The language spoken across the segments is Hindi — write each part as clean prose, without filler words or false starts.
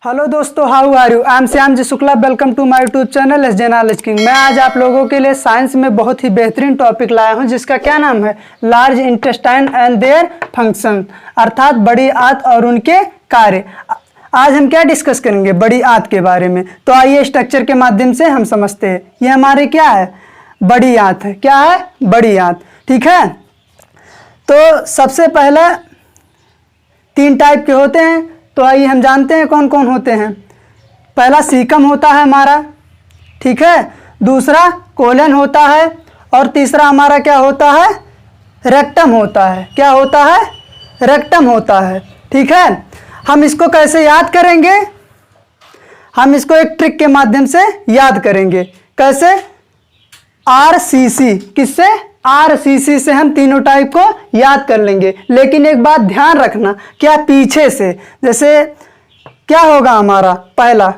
हेलो दोस्तों, how are you? I am Shyam ji Shukla. Welcome to my YouTube channel S J knowledge king. मैं आज आप लोगों के लिए साइंस में बहुत ही बेहतरीन टॉपिक लाया हूं जिसका क्या नाम है, large intestine and their function, अर्थात बड़ी आंत और उनके कार्य। आज हम क्या डिस्कस करेंगे, बड़ी आंत के बारे में। तो आइए स्ट्रक्चर के माध्यम से हम समझते हैं। ये हमारे क्या है, बड़ी आंत है। क्या है, बड़ी आंत। ठीक है, तो सबसे पहले 3 टाइप के होते हैं। तो आइए हम जानते हैं कौन कौन होते हैं। पहला सीकम होता है हमारा, ठीक है। दूसरा कोलन होता है और तीसरा हमारा क्या होता है, रेक्टम होता है। क्या होता है, रेक्टम होता है। ठीक है, हम इसको कैसे याद करेंगे, हम इसको एक ट्रिक के माध्यम से याद करेंगे। कैसे, RCC, किससे, RCC से हम तीनों टाइप को याद कर लेंगे। लेकिन एक बात ध्यान रखना, क्या पीछे से, जैसे क्या होगा हमारा, पहला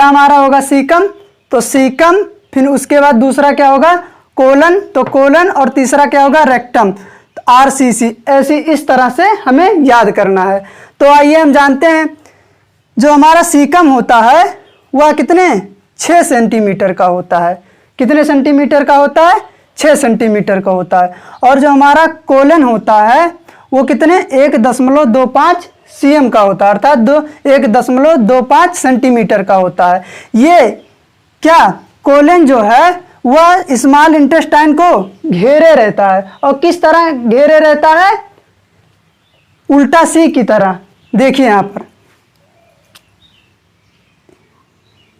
हमारा होगा सीकम, तो सीकम, फिर उसके बाद दूसरा क्या होगा, कोलन, तो कोलन, और तीसरा क्या होगा, रेक्टम, तो RCC। ऐसी इस तरह से हमें याद करना है। तो आइए हम जानते हैं, जो हमारा सीकम होता है वह कितने, 6 सेंटीमीटर का होता है। कितने सेंटीमीटर का होता है, 6 सेंटीमीटर का होता है। और जो हमारा कोलन होता है वो कितने, 1.25 cm का होता है, अर्थात 1.25 सेंटीमीटर का होता है। ये क्या, कोलन जो है वह स्मॉल इंटेस्टाइन को घेरे रहता है। और किस तरह घेरे रहता है, उल्टा सी की तरह। देखिए यहाँ पर,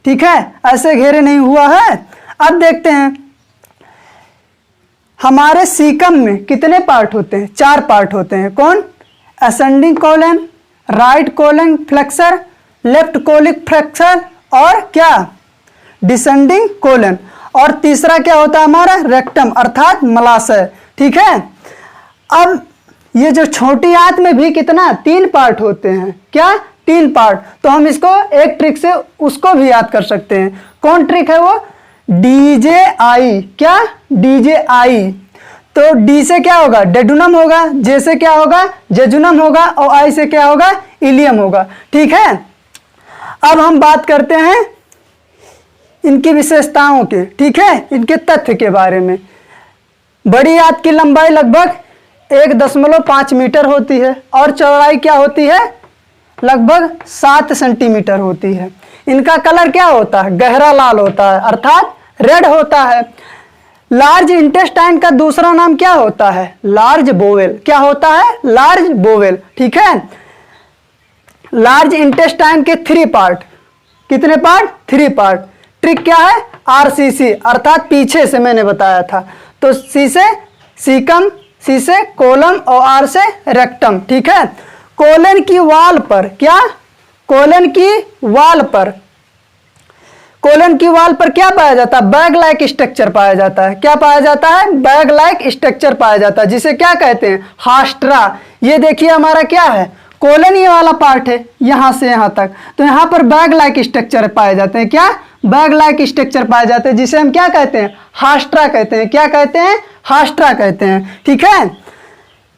ठीक है, ऐसे घेरे नहीं हुआ है। अब देखते हैं हमारे सीकम में कितने पार्ट होते हैं, 4 पार्ट होते हैं। कौन, ascending colon, right colon flexor, left colic flexor, और क्या, डिसेंडिंग कोलन। और तीसरा क्या होता है हमारा, रेक्टम, अर्थात मलाशय। ठीक है, अब ये जो छोटी आंत में भी कितना, 3 पार्ट होते हैं। क्या, 3 पार्ट। तो हम इसको एक ट्रिक से उसको भी याद कर सकते हैं। कौन ट्रिक है वो, DJI। क्या, DJI। तो D से क्या होगा, डेडुनम होगा, J से क्या होगा, जेजुनम होगा, और I से क्या होगा, इलियम होगा। ठीक है, अब हम बात करते हैं इनकी विशेषताओं के, ठीक है, इनके तथ्य के बारे में। बड़ी आंत की लंबाई लगभग 1.5 मीटर होती है और चौड़ाई क्या होती है, लगभग 7 सेंटीमीटर होती है। इनका कलर क्या होता है, गहरा लाल होता है, अर्थात रेड होता है। लार्ज इंटेस्टाइन का दूसरा नाम क्या होता है, लार्ज बोवेल। क्या होता है, लार्ज बोवेल। ठीक है, लार्ज इंटेस्टाइन के 3 पार्ट, कितने पार्ट, 3 पार्ट। ट्रिक क्या है, RCC, अर्थात पीछे से मैंने बताया था। तो C से सीकम, C से कोलम, और R से रेक्टम। ठीक है, कोलन की वाल पर, क्या, कोलन की वाल पर, कोलन की वाल पर क्या पाया जाता है, बैग लाइक स्ट्रक्चर पाया जाता है। क्या पाया जाता है, बैग लाइक स्ट्रक्चर पाया जाता है, जिसे क्या कहते हैं, हास्ट्रा। ये देखिए हमारा क्या है, कोलन ये वाला पार्ट है, यहां से यहां तक। तो यहां पर बैग लाइक स्ट्रक्चर पाए जाते हैं। क्या, बैग लाइक स्ट्रक्चर पाए जाते हैं, जिसे हम क्या कहते हैं, हास्ट्रा कहते हैं। क्या कहते हैं, हास्ट्रा कहते हैं। ठीक है,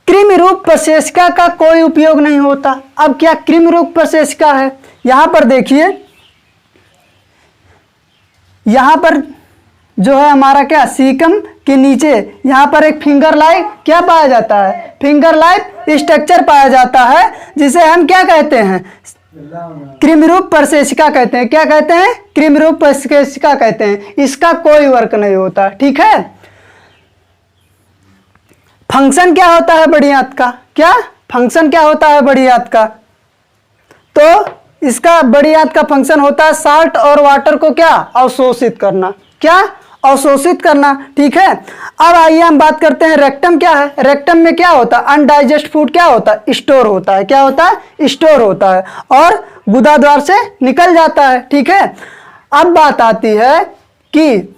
कृमि रूप प्रशेषिका का कोई उपयोग नहीं होता। अब क्या कृमि रूप प्रशेषिका है, यहां पर देखिए, यहां पर जो है हमारा क्या, सीकम के नीचे यहां पर एक फिंगर लाइक क्या पाया जाता है, फिंगर लाइक स्ट्रक्चर पाया जाता है, जिसे हम क्या कहते हैं, कृमि रूप प्रशेषिका कहते हैं। क्या कहते हैं, कृमि रूप प्रशेषिका कहते हैं। इसका कोई वर्क नहीं होता। ठीक है, फंक्शन क्या होता है बड़ी आंत का, क्या फंक्शन क्या होता है बड़ी आंत का, तो इसका बड़ी आंत का फंक्शन होता है साल्ट और वाटर को क्या, अवशोषित करना। क्या, अवशोषित करना। ठीक है, अब आइए हम बात करते हैं रेक्टम क्या है। रेक्टम में क्या होता है, अनडाइजेस्ट फूड क्या होता है, स्टोर होता है। क्या होता है, स्टोर होता है, और गुदा द्वार से निकल जाता है। ठीक है, अब बात आती है कि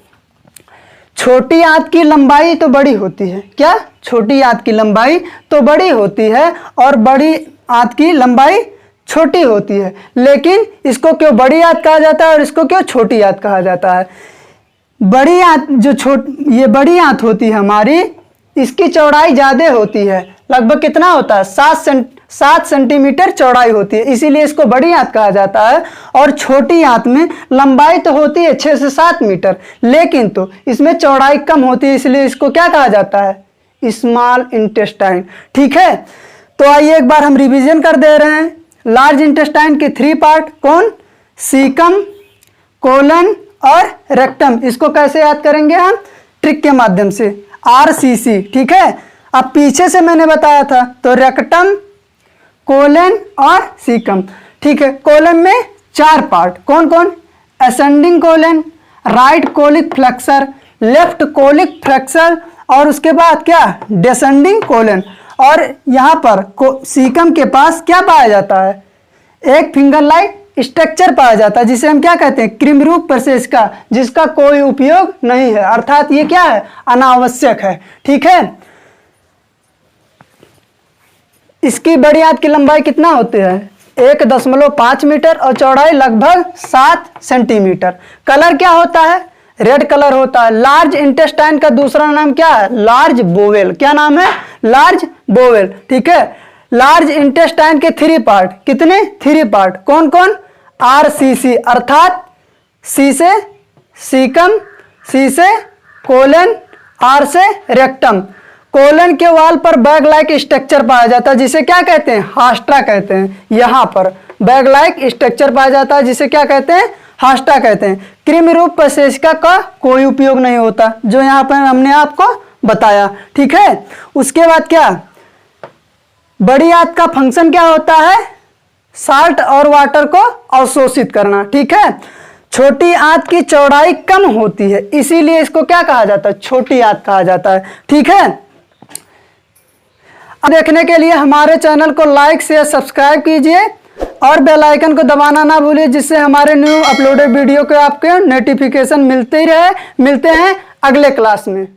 छोटी आंत की लंबाई तो बड़ी होती है। क्या, छोटी आंत की लंबाई तो बड़ी होती है और बड़ी आंत की लंबाई छोटी होती है। लेकिन इसको क्यों बड़ी आंत कहा जाता है और इसको क्यों छोटी आंत कहा जाता है। बड़ी आंत जो ये बड़ी आंत होती है हमारी, इसकी चौड़ाई ज्यादा होती है। लगभग कितना होता है, 7 सेंटीमीटर चौड़ाई होती है, इसीलिए इसको बड़ी आंत कहा जाता है। और छोटी आंत में लंबाई तो होती है 6 से 7 मीटर, लेकिन तो इसमें चौड़ाई कम होती है, इसलिए इसको क्या कहा जाता है, स्मॉल इंटेस्टाइन। ठीक है, तो आइए एक बार हम रिवीजन कर दे रहे हैं। लार्ज इंटेस्टाइन के 3 पार्ट, कौन, सीकम, कोलन और रेक्टम। इसको कैसे याद करेंगे हम, ट्रिक के माध्यम से, RCC। ठीक है, अब पीछे से मैंने बताया था, तो रेक्टम, कोलन और सीकम। ठीक है, कोलन में 4 पार्ट, कौन कौन, ascending colon, right colic flexor, left colic flexor और उसके बाद क्या, डिसेंडिंग कोलन। और यहाँ पर सीकम के पास क्या पाया जाता है, एक फिंगर लाइक स्ट्रक्चर पाया जाता है, जिसे हम क्या कहते हैं, क्रीमरूप प्रशेषिका, जिसका कोई उपयोग नहीं है, अर्थात ये क्या है, अनावश्यक है। ठीक है, इसकी बड़ी आंत की लंबाई कितना होती है, 1.5 मीटर और चौड़ाई लगभग 7 सेंटीमीटर। कलर क्या होता है, रेड कलर होता है। लार्ज इंटेस्टाइन का दूसरा नाम क्या है, लार्ज बोवेल। क्या नाम है, लार्ज बोवेल। ठीक है, लार्ज इंटेस्टाइन के 3 पार्ट, कितने, 3 पार्ट, कौन कौन, RCC अर्थात C से सीकम, C से कोलन, R से रेक्टम। कोलन के वाल पर बैग लाइक स्ट्रक्चर पाया जाता है, जिसे क्या कहते हैं, हास्ट्रा कहते हैं। यहाँ पर बैग लाइक स्ट्रक्चर पाया जाता है, जिसे क्या कहते हैं, हास्ट्रा कहते हैं। कृमिरूप प्रशेषिका का कोई उपयोग नहीं होता, जो यहाँ पर हमने आपको बताया। ठीक है, उसके बाद क्या, बड़ी आंत का फंक्शन क्या होता है, साल्ट और वाटर को अवशोषित करना। ठीक है, छोटी आंत की चौड़ाई कम होती है, इसीलिए इसको क्या कहा जाता है, छोटी आंत कहा जाता है। ठीक है, देखने के लिए हमारे चैनल को लाइक शेयर सब्सक्राइब कीजिए और बेल आइकन को दबाना ना भूलिए, जिससे हमारे न्यू अपलोडेड वीडियो के आपके नोटिफिकेशन मिलते ही रहे। मिलते हैं अगले क्लास में।